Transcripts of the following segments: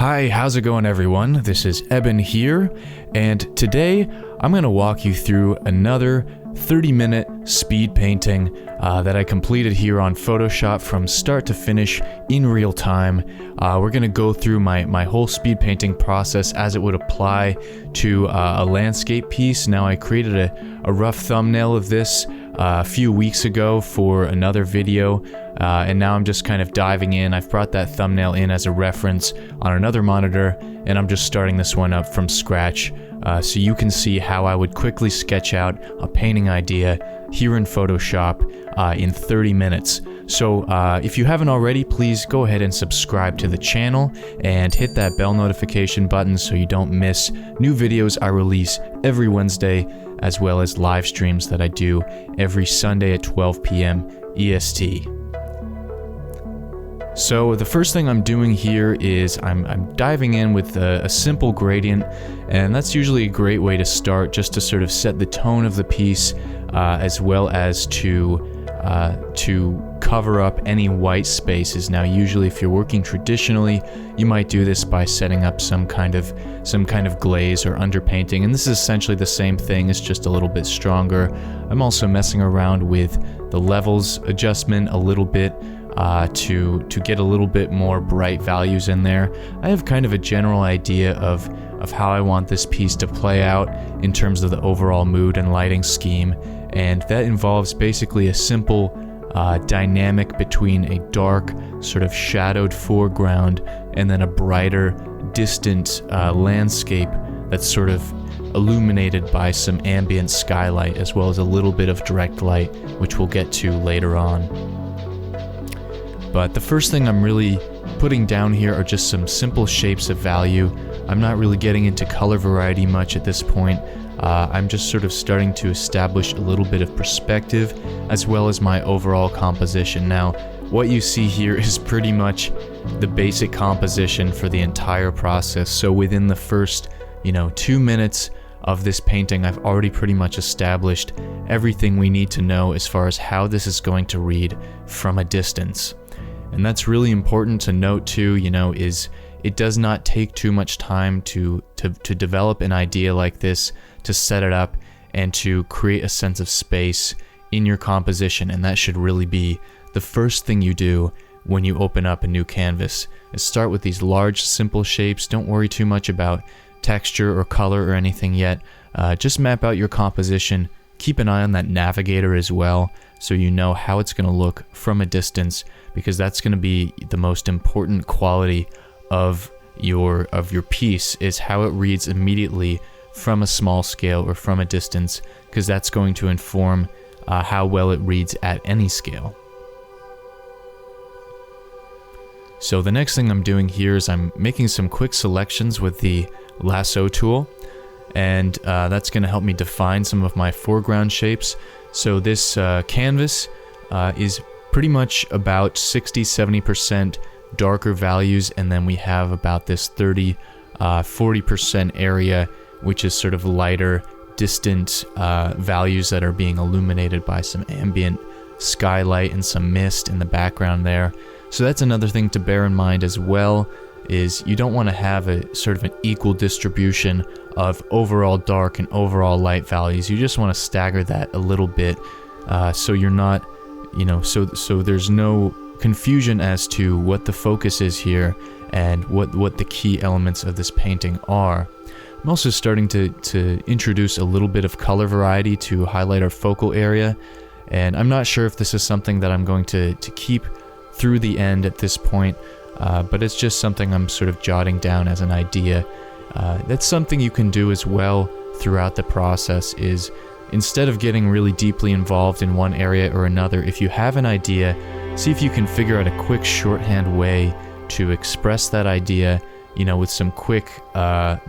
Hi, how's it going everyone? This is Eben here, and today I'm going to walk you through another 30-minute speed painting that I completed here on Photoshop from start to finish in real time. We're going to go through my whole speed painting process as it would apply to a landscape piece. Now, I created a rough thumbnail of this a few weeks ago for another video, and now I'm just kind of diving in. I've brought that thumbnail in as a reference on another monitor, and I'm just starting this one up from scratch so you can see how I would quickly sketch out a painting idea here in Photoshop in 30 minutes. So if you haven't already, please go ahead and subscribe to the channel and hit that bell notification button so you don't miss new videos I release every Wednesday, as well as live streams that I do every Sunday at 12 p.m. EST. So the first thing I'm doing here is I'm diving in with a simple gradient, and that's usually a great way to start, just to sort of set the tone of the piece, as well as to cover up any white spaces. Now, usually if you're working traditionally, you might do this by setting up some kind of glaze or underpainting, and this is essentially the same thing, it's just a little bit stronger. I'm also messing around with the levels adjustment a little bit to get a little bit more bright values in there. I have kind of a general idea of how I want this piece to play out in terms of the overall mood and lighting scheme, and that involves basically a simple dynamic between a dark, sort of shadowed foreground and then a brighter, distant landscape that's sort of illuminated by some ambient skylight, as well as a little bit of direct light, which we'll get to later on. But the first thing I'm really putting down here are just some simple shapes of value. I'm not really getting into color variety much at this point. I'm just sort of starting to establish a little bit of perspective, as well as my overall composition. Now, what you see here is pretty much the basic composition for the entire process. So within the first, 2 minutes of this painting, I've already pretty much established everything we need to know as far as how this is going to read from a distance. And that's really important to note too, is it does not take too much time to develop an idea like this, to set it up, and to create a sense of space in your composition. And that should really be the first thing you do when you open up a new canvas, is start with these large, simple shapes. Don't worry too much about texture or color or anything yet. Just map out your composition. Keep an eye on that navigator as well, so you know how it's going to look from a distance, because that's going to be the most important quality of your piece, is how it reads immediately from a small scale or from a distance, because that's going to inform how well it reads at any scale. So the next thing I'm doing here is I'm making some quick selections with the lasso tool, and that's going to help me define some of my foreground shapes. So this canvas is pretty much about 60-70% darker values, and then we have about this 30-40% area, which is sort of lighter, distant values that are being illuminated by some ambient skylight and some mist in the background there. So that's another thing to bear in mind as well, is you don't want to have a sort of an equal distribution of overall dark and overall light values. You just want to stagger that a little bit, so you're not, so there's no confusion as to what the focus is here and what the key elements of this painting are. I'm also starting to introduce a little bit of color variety to highlight our focal area, and I'm not sure if this is something that I'm going to keep through the end at this point, but it's just something I'm sort of jotting down as an idea. That's something you can do as well throughout the process, is instead of getting really deeply involved in one area or another, if you have an idea, see if you can figure out a quick shorthand way to express that idea, with some quick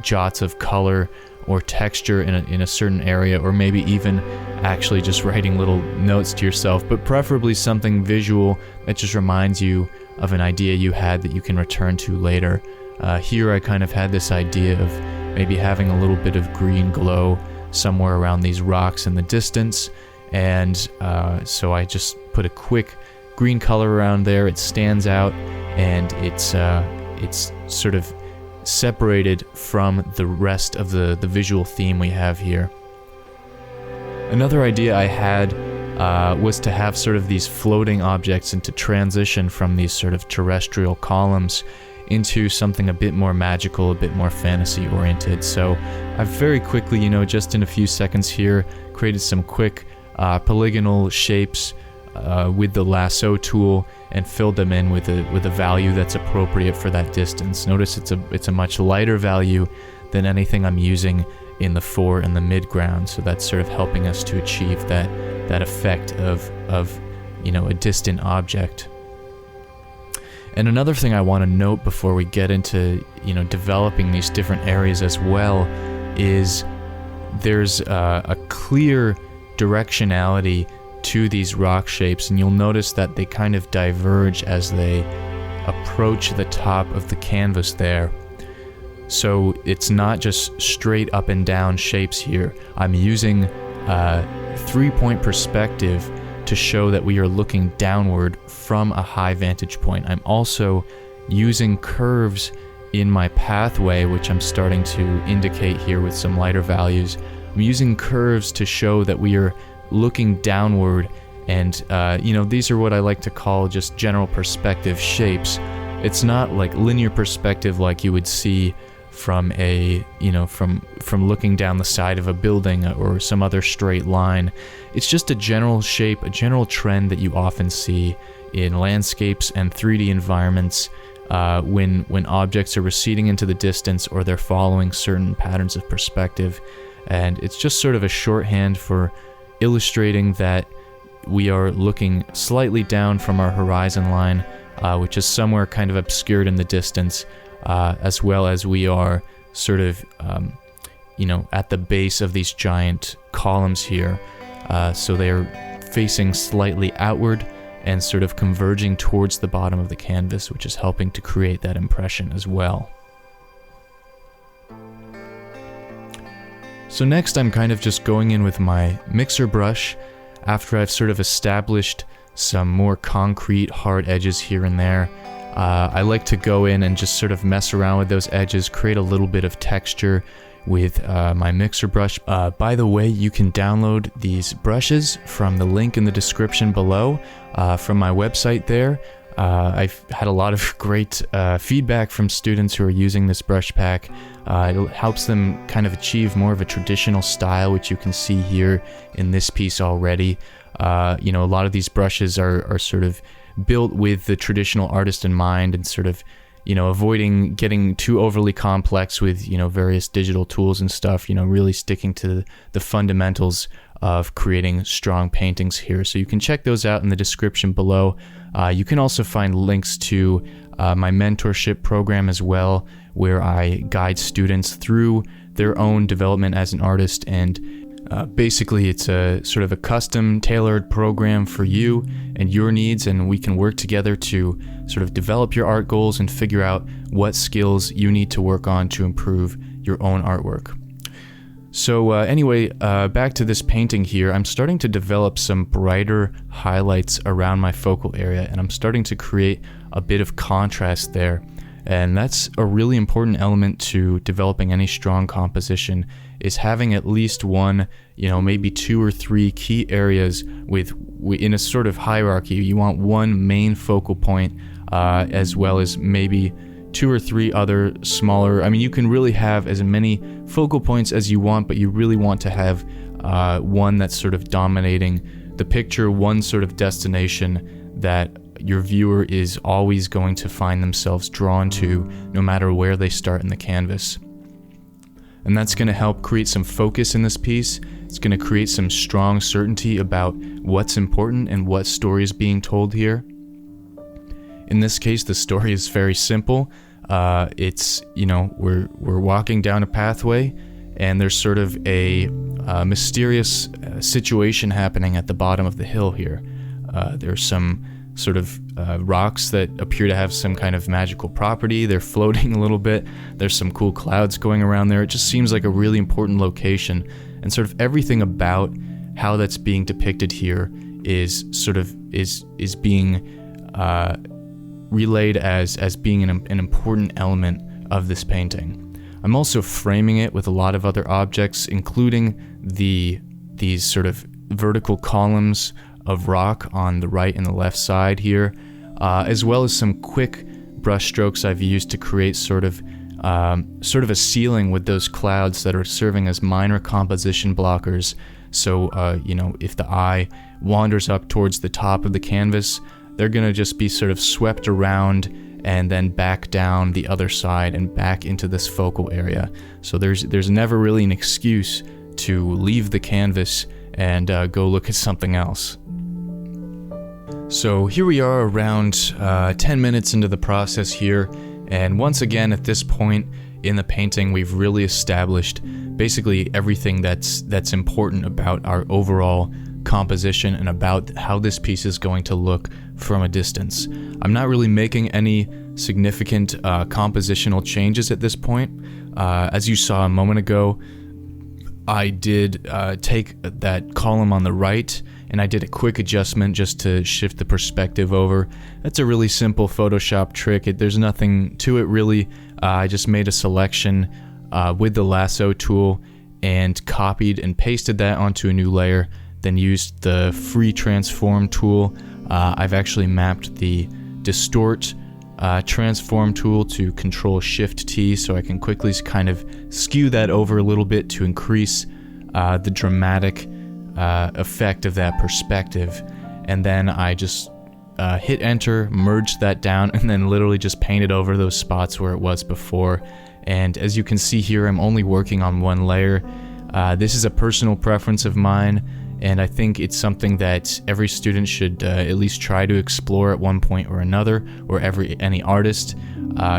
jots of color or texture in a certain area, or maybe even actually just writing little notes to yourself, but preferably something visual that just reminds you of an idea you had that you can return to later. Here I kind of had this idea of maybe having a little bit of green glow somewhere around these rocks in the distance, and so I just put a quick green color around there. It stands out, and it's sort of separated from the rest of the visual theme we have here. Another idea I had was to have sort of these floating objects and to transition from these sort of terrestrial columns into something a bit more magical, a bit more fantasy oriented. So I've very quickly, just in a few seconds here, created some quick polygonal shapes with the lasso tool and filled them in with a value that's appropriate for that distance. Notice it's a much lighter value than anything I'm using in the fore and the midground, so that's sort of helping us to achieve that effect of a distant object. And another thing I want to note before we get into developing these different areas as well is there's a clear directionality to these rock shapes, and you'll notice that they kind of diverge as they approach the top of the canvas there. So it's not just straight up and down shapes here. I'm using three-point perspective to show that we are looking downward from a high vantage point. I'm also using curves in my pathway, which I'm starting to indicate here with some lighter values. I'm using curves to show that we are looking downward, and these are what I like to call just general perspective shapes. It's not like linear perspective like you would see from from looking down the side of a building or some other straight line. It's just a general shape, a general trend that you often see in landscapes and 3D environments when objects are receding into the distance or they're following certain patterns of perspective. And it's just sort of a shorthand for illustrating that we are looking slightly down from our horizon line, which is somewhere kind of obscured in the distance, as well as we are sort of, at the base of these giant columns here. So they're facing slightly outward and sort of converging towards the bottom of the canvas, which is helping to create that impression as well. So next I'm kind of just going in with my mixer brush after I've sort of established some more concrete hard edges here and there. I like to go in and just sort of mess around with those edges, create a little bit of texture with my mixer brush. By the way, you can download these brushes from the link in the description below from my website there. I've had a lot of great feedback from students who are using this brush pack. It helps them kind of achieve more of a traditional style, which you can see here in this piece already. A lot of these brushes are sort of built with the traditional artist in mind and sort of, avoiding getting too overly complex with, various digital tools and stuff, really sticking to the fundamentals of creating strong paintings here. So you can check those out in the description below. You can also find links to my mentorship program as well, where I guide students through their own development as an artist, and basically it's a sort of a custom tailored program for you and your needs, and we can work together to sort of develop your art goals and figure out what skills you need to work on to improve your own artwork. So anyway, back to this painting here. I'm starting to develop some brighter highlights around my focal area, and I'm starting to create a bit of contrast there. And that's a really important element to developing any strong composition, is having at least one, maybe 2 or 3 key areas in a sort of hierarchy. You want one main focal point, as well as maybe 2 or 3 other smaller. You can really have as many focal points as you want, but you really want to have one that's sort of dominating the picture, one sort of destination that your viewer is always going to find themselves drawn to, no matter where they start in the canvas. And that's going to help create some focus in this piece. It's going to create some strong certainty about what's important and what story is being told here. In this case, the story is very simple. It's, we're walking down a pathway, and there's sort of a mysterious situation happening at the bottom of the hill here. There's some sort of rocks that appear to have some kind of magical property. They're floating a little bit. There's some cool clouds going around there. It just seems like a really important location, and sort of everything about how that's being depicted here is sort of is being relayed as being an important element of this painting. I'm also framing it with a lot of other objects, including these sort of vertical columns of rock on the right and the left side here, as well as some quick brush strokes I've used to create sort of a ceiling with those clouds that are serving as minor composition blockers. So, if the eye wanders up towards the top of the canvas, they're going to just be sort of swept around and then back down the other side and back into this focal area. So there's never really an excuse to leave the canvas and go look at something else. So here we are around 10 minutes into the process here, and once again at this point in the painting we've really established basically everything that's important about our overall composition and about how this piece is going to look from a distance. I'm not really making any significant compositional changes at this point. As you saw a moment ago, I did take that column on the right and I did a quick adjustment just to shift the perspective over. That's a really simple Photoshop trick. There's nothing to it really. I just made a selection with the lasso tool and copied and pasted that onto a new layer, then used the free transform tool. I've actually mapped the distort transform tool to Control Shift T, so I can quickly kind of skew that over a little bit to increase the dramatic effect of that perspective. And then I just hit enter, merged that down, and then literally just painted over those spots where it was before. And as you can see here, I'm only working on one layer. This is a personal preference of mine, and I think it's something that every student should at least try to explore at one point or another, or any artist.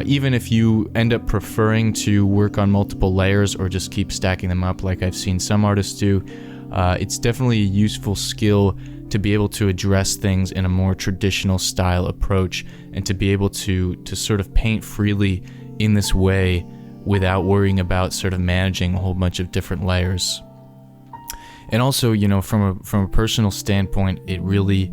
Even if you end up preferring to work on multiple layers or just keep stacking them up like I've seen some artists do, it's definitely a useful skill to be able to address things in a more traditional style approach and to be able to sort of paint freely in this way without worrying about sort of managing a whole bunch of different layers. And also, from a personal standpoint, it really,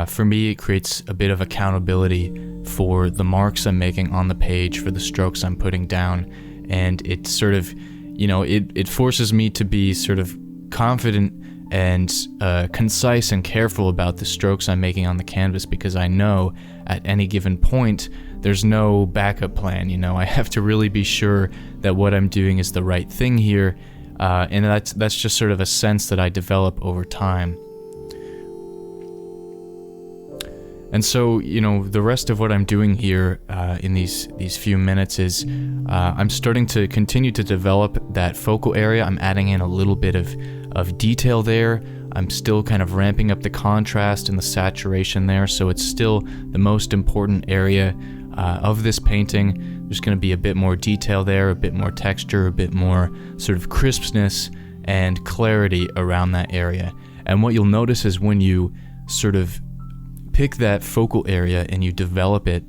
for me, it creates a bit of accountability for the marks I'm making on the page, for the strokes I'm putting down, and it sort of, it forces me to be sort of confident and concise and careful about the strokes I'm making on the canvas, because I know at any given point there's no backup plan. I have to really be sure that what I'm doing is the right thing here. And that's just sort of a sense that I develop over time. And so, the rest of what I'm doing here in these few minutes is I'm starting to continue to develop that focal area. I'm adding in a little bit of detail there. I'm still kind of ramping up the contrast and the saturation there, so it's still the most important area of this painting. There's going to be a bit more detail there, a bit more texture, a bit more sort of crispness and clarity around that area. And what you'll notice is when you sort of pick that focal area and you develop it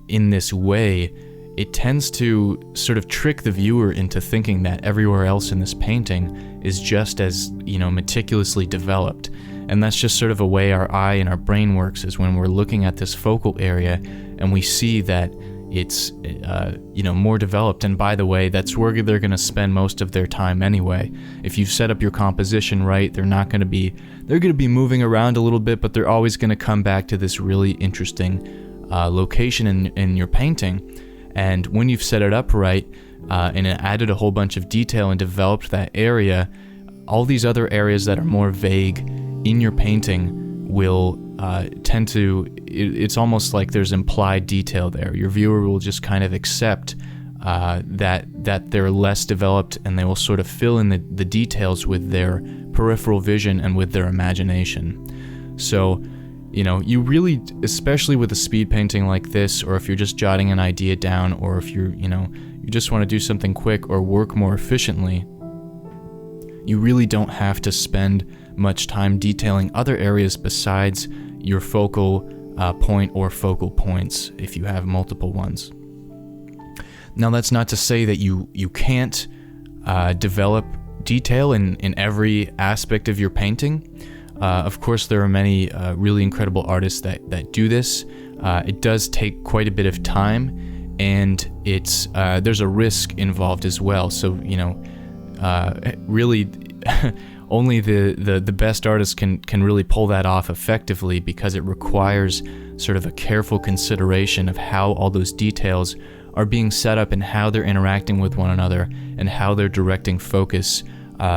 in this way, it tends to sort of trick the viewer into thinking that everywhere else in this painting is just as, meticulously developed. And that's just sort of a way our eye and our brain works, is when we're looking at this focal area and we see that it's more developed. And by the way, that's where they're going to spend most of their time anyway. If you've set up your composition right, they're going to be moving around a little bit, but they're always going to come back to this really interesting location in your painting. And when you've set it up right and added a whole bunch of detail and developed that area, all these other areas that are more vague in your painting will tend to, it's almost like there's implied detail there. Your viewer will just kind of accept that they're less developed, and they will sort of fill in the details with their peripheral vision and with their imagination. So, you really, especially with a speed painting like this, or if you're just jotting an idea down, or if you just want to do something quick or work more efficiently, you really don't have to spend much time detailing other areas besides your focal point or focal points if you have multiple ones. Now, that's not to say that you can't develop detail in every aspect of your painting. Of course, there are many really incredible artists that do this. It does take quite a bit of time, and it's there's a risk involved as well. So really only the best artists can really pull that off effectively, because it requires sort of a careful consideration of how all those details are being set up and how they're interacting with one another and how they're directing focus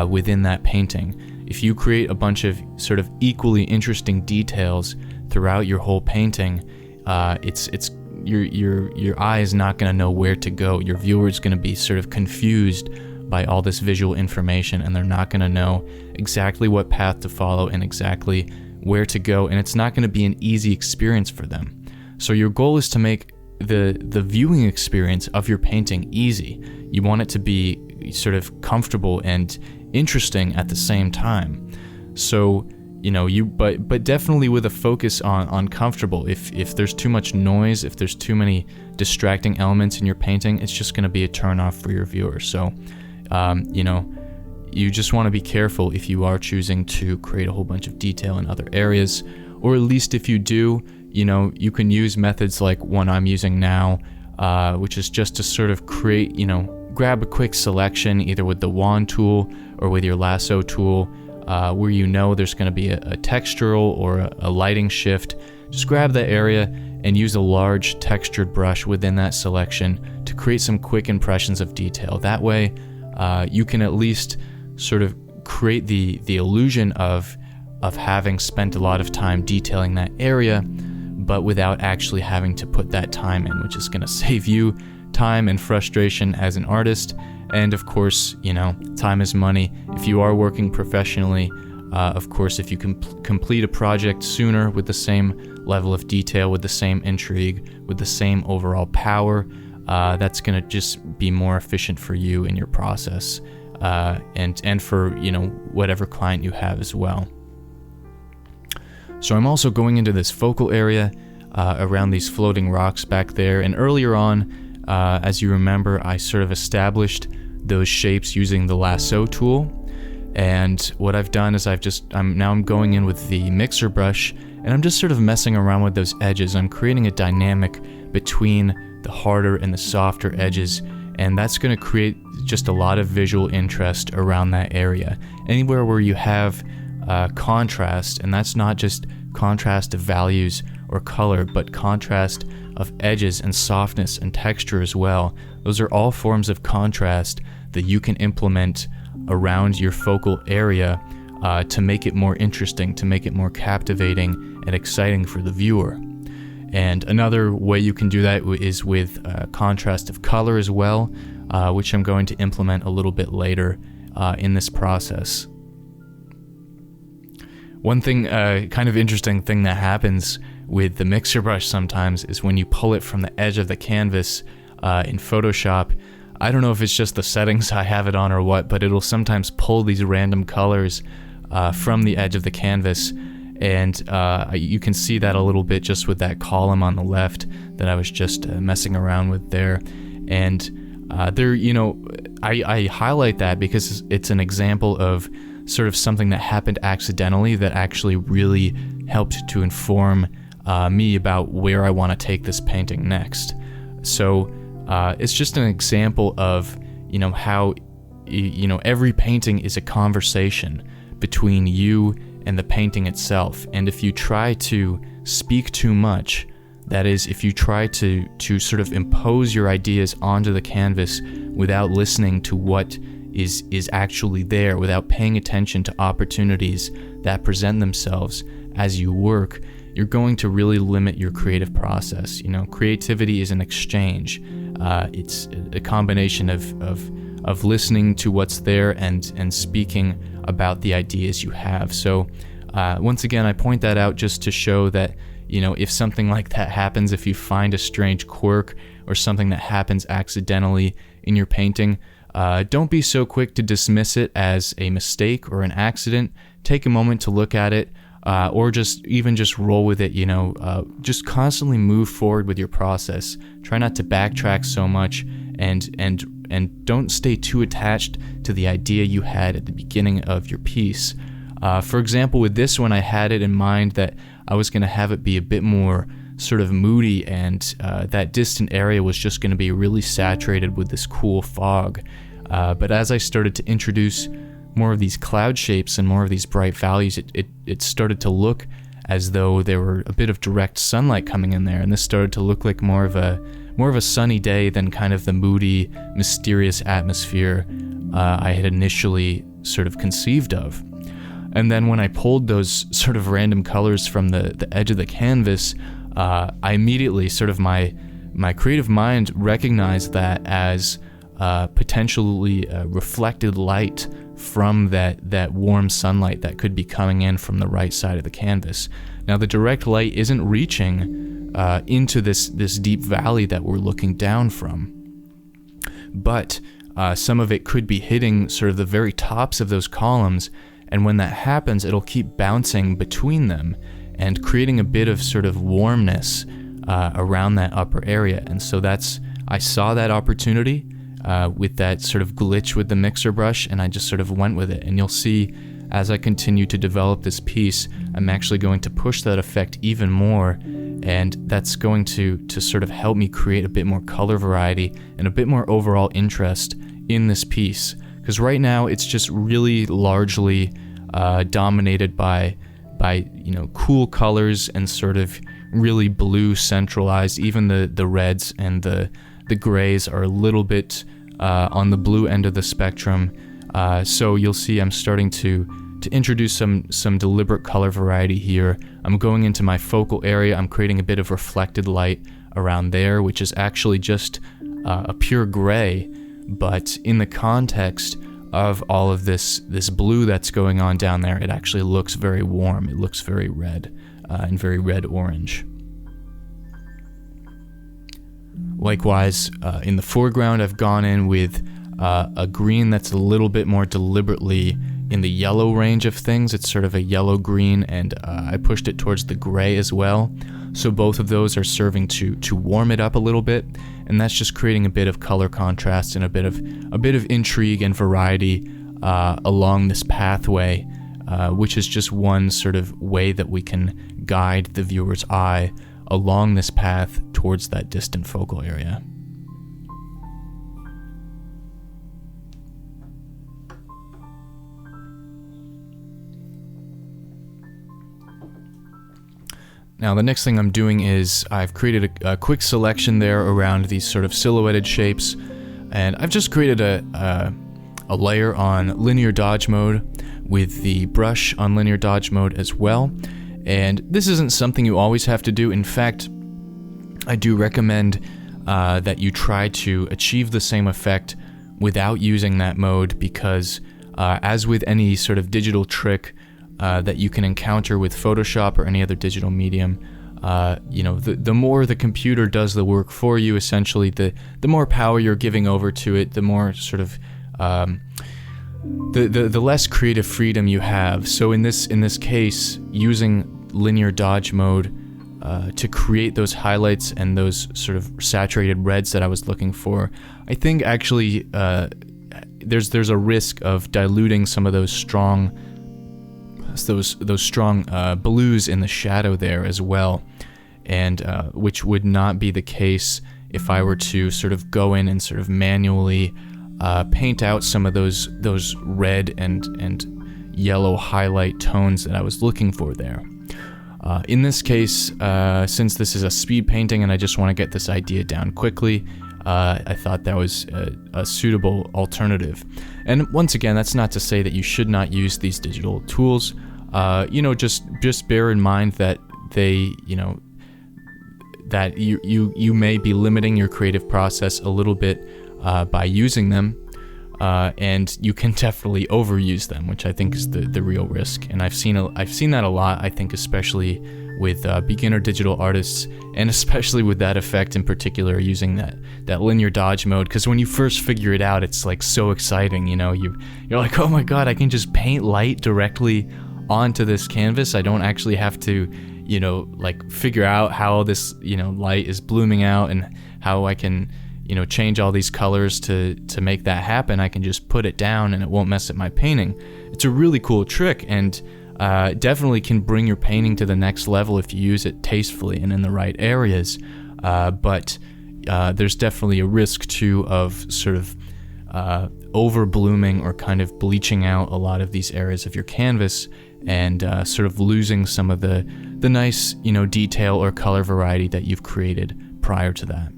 within that painting. If you create a bunch of sort of equally interesting details throughout your whole painting, it's your eye is not going to know where to go. Your viewer is going to be sort of confused by all this visual information, and they're not going to know exactly what path to follow and exactly where to go, and it's not going to be an easy experience for them. So your goal is to make the viewing experience of your painting easy. You want it to be sort of comfortable and interesting at the same time. So but definitely with a focus on comfortable. If there's too much noise, if there's too many distracting elements in your painting, it's just going to be a turn off for your viewer. So you just want to be careful if you are choosing to create a whole bunch of detail in other areas, or at least if you do, you can use methods like one I'm using now, which is just to sort of create, grab a quick selection either with the wand tool or with your lasso tool, where there's going to be a textural or a lighting shift. Just grab that area and use a large textured brush within that selection to create some quick impressions of detail. That way, you can at least sort of create the illusion of having spent a lot of time detailing that area, but without actually having to put that time in, which is going to save you time and frustration as an artist. And of course, time is money. If you are working professionally, of course, if you can complete a project sooner with the same level of detail, with the same intrigue, with the same overall power, that's going to just be more efficient for you in your process, and for whatever client you have as well. So I'm also going into this focal area around these floating rocks back there, and earlier on, as you remember, I sort of established those shapes using the lasso tool. And what I've done is I'm going in with the mixer brush, and I'm just sort of messing around with those edges. I'm creating a dynamic between the harder and the softer edges, and that's going to create just a lot of visual interest around that area. Anywhere where you have contrast, and that's not just contrast of values or color, but contrast of edges and softness and texture as well. Those are all forms of contrast that you can implement around your focal area to make it more interesting, to make it more captivating and exciting for the viewer. And another way you can do that is with contrast of color as well, which I'm going to implement a little bit later in this process. One thing, kind of interesting thing that happens with the mixer brush sometimes is when you pull it from the edge of the canvas in Photoshop, I don't know if it's just the settings I have it on or what, but it'll sometimes pull these random colors from the edge of the canvas, and you can see that a little bit just with that column on the left that I was just messing around with there. And I highlight that because it's an example of sort of something that happened accidentally that actually really helped to inform me about where I want to take this painting next. So it's just an example of how every painting is a conversation between you and the painting itself. And if you try to speak too much, that is, if you try to sort of impose your ideas onto the canvas without listening to what is actually there, without paying attention to opportunities that present themselves as you work, you're going to really limit your creative process. Creativity is an exchange. It's a combination of listening to what's there and speaking about the ideas you have. So once again, I point that out just to show that if something like that happens, if you find a strange quirk or something that happens accidentally in your painting, don't be so quick to dismiss it as a mistake or an accident. Take a moment to look at it, or just roll with it. Just constantly move forward with your process. Try not to backtrack so much, and don't stay too attached to the idea you had at the beginning of your piece. For example, with this one, I had it in mind that I was going to have it be a bit more sort of moody, and that distant area was just going to be really saturated with this cool fog. But as I started to introduce more of these cloud shapes and more of these bright values, it started to look as though there were a bit of direct sunlight coming in there, and this started to look like more of a sunny day than kind of the moody, mysterious atmosphere I had initially sort of conceived of. And then when I pulled those sort of random colors from the edge of the canvas, I immediately, sort of my creative mind recognized that as potentially reflected light from that warm sunlight that could be coming in from the right side of the canvas. Now, the direct light isn't reaching into this deep valley that we're looking down from, but some of it could be hitting sort of the very tops of those columns, and when that happens, it'll keep bouncing between them and creating a bit of sort of warmness around that upper area. And so I saw that opportunity with that sort of glitch with the mixer brush, and I just sort of went with it. And you'll see as I continue to develop this piece, I'm actually going to push that effect even more, and that's going to sort of help me create a bit more color variety and a bit more overall interest in this piece. Because right now it's just really largely dominated by cool colors and sort of really blue centralized. Even the reds and the grays are a little bit on the blue end of the spectrum. So you'll see I'm starting to introduce some deliberate color variety here. I'm going into my focal area. I'm creating a bit of reflected light around there, which is actually just a pure gray, but in the context of all of this blue that's going on down there, it actually looks very warm. It looks very red and very red-orange. Likewise, in the foreground, I've gone in with a green that's a little bit more deliberately in the yellow range of things. It's sort of a yellow-green, and I pushed it towards the gray as well. So both of those are serving to warm it up a little bit, and that's just creating a bit of color contrast and a bit of intrigue and variety along this pathway, which is just one sort of way that we can guide the viewer's eye along this path towards that distant focal area. Now, the next thing I'm doing is I've created a quick selection there around these sort of silhouetted shapes, and I've just created a layer on linear dodge mode with the brush on linear dodge mode as well. And this isn't something you always have to do. In fact, I do recommend that you try to achieve the same effect without using that mode, because as with any sort of digital trick that you can encounter with Photoshop or any other digital medium, the more the computer does the work for you, essentially, the more power you're giving over to it, the more sort of the less creative freedom you have. So in this case, using linear dodge mode to create those highlights and those sort of saturated reds that I was looking for, I think actually there's a risk of diluting some of those strong blues in the shadow there as well, and which would not be the case if I were to sort of go in and sort of manually paint out some of those red and yellow highlight tones that I was looking for there. In this case, since this is a speed painting and I just want to get this idea down quickly, I thought that was a suitable alternative. And once again, that's not to say that you should not use these digital tools. Just bear in mind that they, that you may be limiting your creative process a little bit by using them, and you can definitely overuse them, which I think is the real risk. And I've seen that a lot. I think especially with beginner digital artists, and especially with that effect in particular, using that linear dodge mode, because when you first figure it out, it's like so exciting. You're like, oh my god, I can just paint light directly onto this canvas. I don't actually have to figure out how this light is blooming out and how I can change all these colors to make that happen. I can just put it down and it won't mess up my painting. It's a really cool trick, and definitely can bring your painting to the next level if you use it tastefully and in the right areas. But there's definitely a risk too of sort of over blooming or kind of bleaching out a lot of these areas of your canvas and sort of losing some of the nice, detail or color variety that you've created prior to that.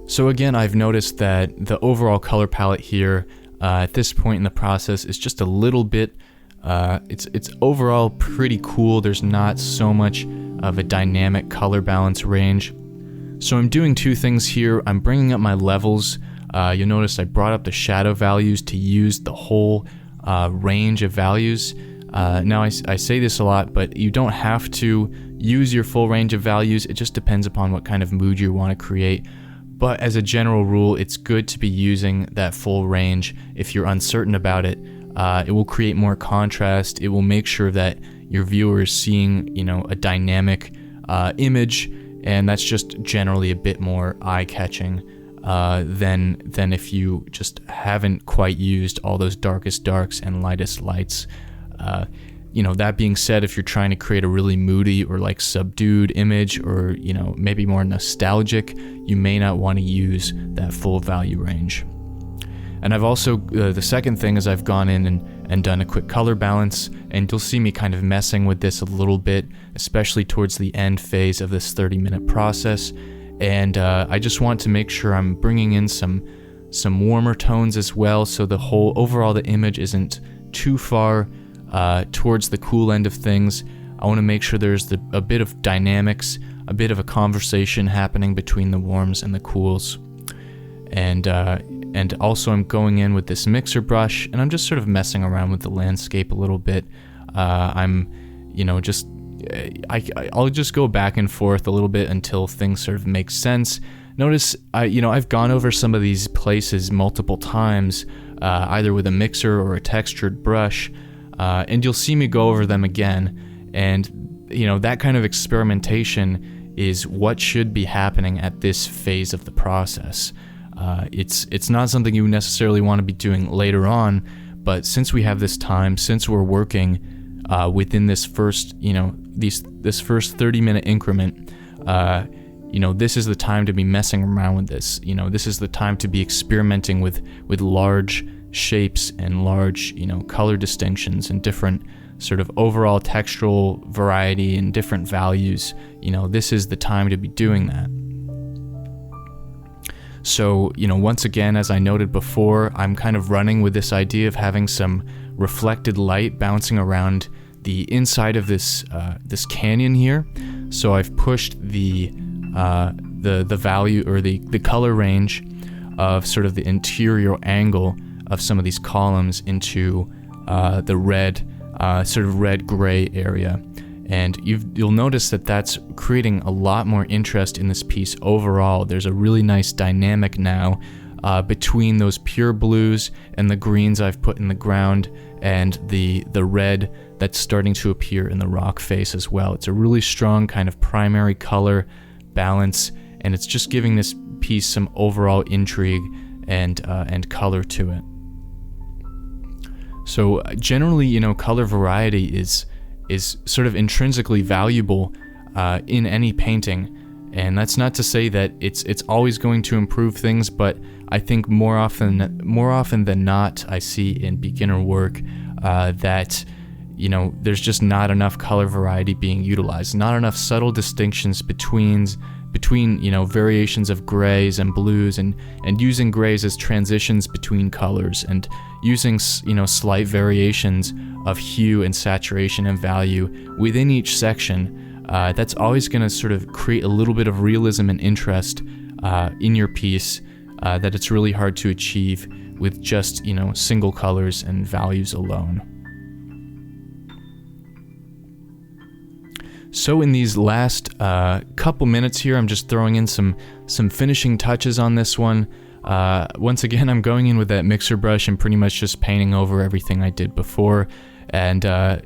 So again, I've noticed that the overall color palette here at this point in the process is just a little bit, it's overall pretty cool. There's not so much of a dynamic color balance range. So I'm doing two things here. I'm bringing up my levels. You'll notice I brought up the shadow values to use the whole range of values. Now I say this a lot, but you don't have to use your full range of values. It just depends upon what kind of mood you want to create. But as a general rule, it's good to be using that full range. If you're uncertain about it, it will create more contrast. It will make sure that your viewer is seeing, a dynamic image, and that's just generally a bit more eye-catching than if you just haven't quite used all those darkest darks and lightest lights. That being said, if you're trying to create a really moody or like subdued image or, maybe more nostalgic, you may not want to use that full value range. And I've also, the second thing is I've gone in and done a quick color balance, and you'll see me kind of messing with this a little bit, especially towards the end phase of this 30-minute process. And I just want to make sure I'm bringing in some warmer tones as well, so the overall the image isn't too far towards the cool end of things. I want to make sure there's a bit of dynamics, a bit of a conversation happening between the warms and the cools. And also I'm going in with this mixer brush, and I'm just sort of messing around with the landscape a little bit. I'll just go back and forth a little bit until things sort of make sense. Notice, I've gone over some of these places multiple times, either with a mixer or a textured brush, and you'll see me go over them again. And, that kind of experimentation is what should be happening at this phase of the process. It's not something you necessarily want to be doing later on, but since we have this time, since we're working within this first, this first 30-minute increment, this is the time to be messing around with this. This is the time to be experimenting with large shapes and large, color distinctions and different sort of overall textural variety and different values. This is the time to be doing that. So, once again, as I noted before, I'm kind of running with this idea of having some reflected light bouncing around the inside of this canyon here. So I've pushed the value or the color range of sort of the interior angle of some of these columns into the red, sort of red-gray area. And you'll notice that that's creating a lot more interest in this piece overall. There's a really nice dynamic now between those pure blues and the greens I've put in the ground and the red that's starting to appear in the rock face as well. It's a really strong kind of primary color balance, and it's just giving this piece some overall intrigue and color to it. So generally, color variety is sort of intrinsically valuable in any painting, and that's not to say that it's always going to improve things, but I think more often than not, I see in beginner work that there's just not enough color variety being utilized, not enough subtle distinctions between variations of grays and blues, and using grays as transitions between colors, and using slight variations of hue and saturation and value within each section. That's always going to sort of create a little bit of realism and interest in your piece that it's really hard to achieve with just single colors and values alone. So in these last couple minutes here, I'm just throwing in some finishing touches on this one. Once again, I'm going in with that mixer brush and pretty much just painting over everything I did before. And I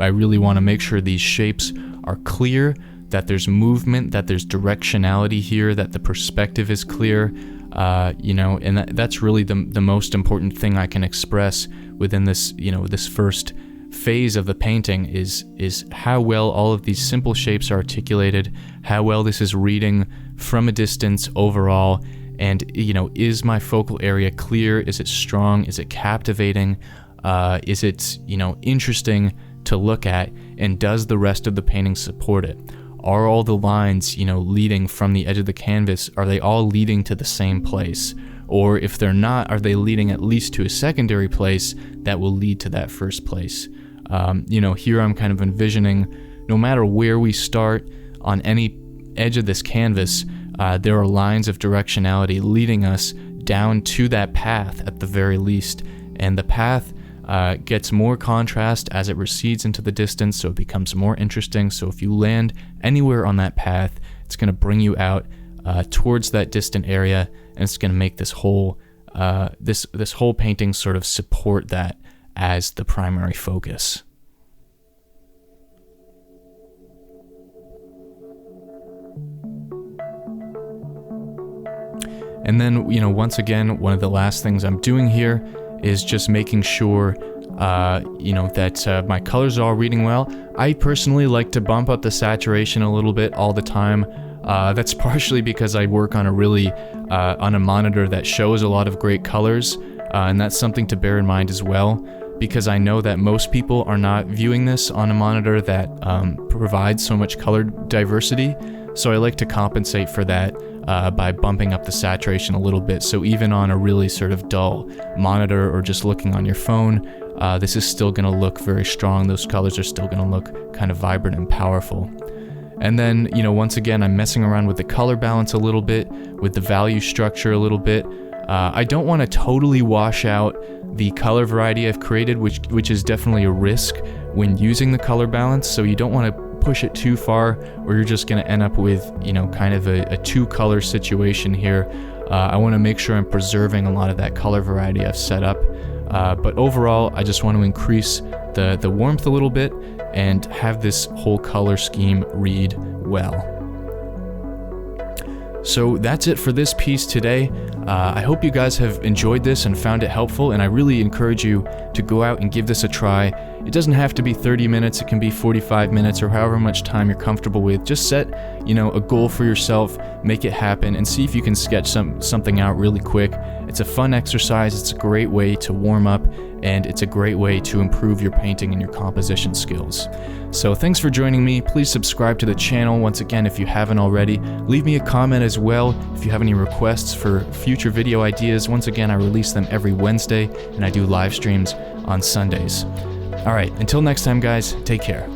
really want to make sure these shapes are clear, that there's movement, that there's directionality here, that the perspective is clear. you know, and that's really the most important thing I can express within this, you know, this first phase of the painting is how well all of these simple shapes are articulated, how well this is reading from a distance overall, and, you know, is my focal area clear? Is it strong? Is it captivating? Is it, you know, interesting to look at? And does the rest of the painting support it? Are all the lines, you know, leading from the edge of the canvas, are they all leading to the same place? Or if they're not, are they leading at least to a secondary place that will lead to that first place? You know, here I'm kind of envisioning, no matter where we start on any edge of this canvas, there are lines of directionality leading us down to that path at the very least. And the path gets more contrast as it recedes into the distance, so it becomes more interesting. So if you land anywhere on that path, it's going to bring you out towards that distant area, and it's going to make this whole this whole painting sort of support that as the primary focus. And then, you know, once again, one of the last things I'm doing here is just making sure, you know, that my colors are all reading well. I personally like to bump up the saturation a little bit all the time. That's partially because I work on a monitor that shows a lot of great colors, and that's something to bear in mind as well, because I know that most people are not viewing this on a monitor that provides so much color diversity. So I like to compensate for that by bumping up the saturation a little bit. So even on a really sort of dull monitor or just looking on your phone, this is still going to look very strong. Those colors are still going to look kind of vibrant and powerful. And then, you know, once again, I'm messing around with the color balance a little bit, with the value structure a little bit. I don't want to totally wash out the color variety I've created, which is definitely a risk when using the color balance. So you don't want to push it too far, or you're just going to end up with, you know, kind of a two-color situation here. I want to make sure I'm preserving a lot of that color variety I've set up. But overall, I just want to increase the warmth a little bit and have this whole color scheme read well. So that's it for this piece today. I hope you guys have enjoyed this and found it helpful, and I really encourage you to go out and give this a try. It doesn't have to be 30 minutes, it can be 45 minutes or however much time you're comfortable with. Just set, you know, a goal for yourself, make it happen, and see if you can sketch something out really quick. It's a fun exercise, it's a great way to warm up, and it's a great way to improve your painting and your composition skills. So thanks for joining me. Please subscribe to the channel once again if you haven't already. Leave me a comment as well if you have any requests for future video ideas. Once again, I release them every Wednesday, and I do live streams on Sundays. Alright, until next time guys, take care.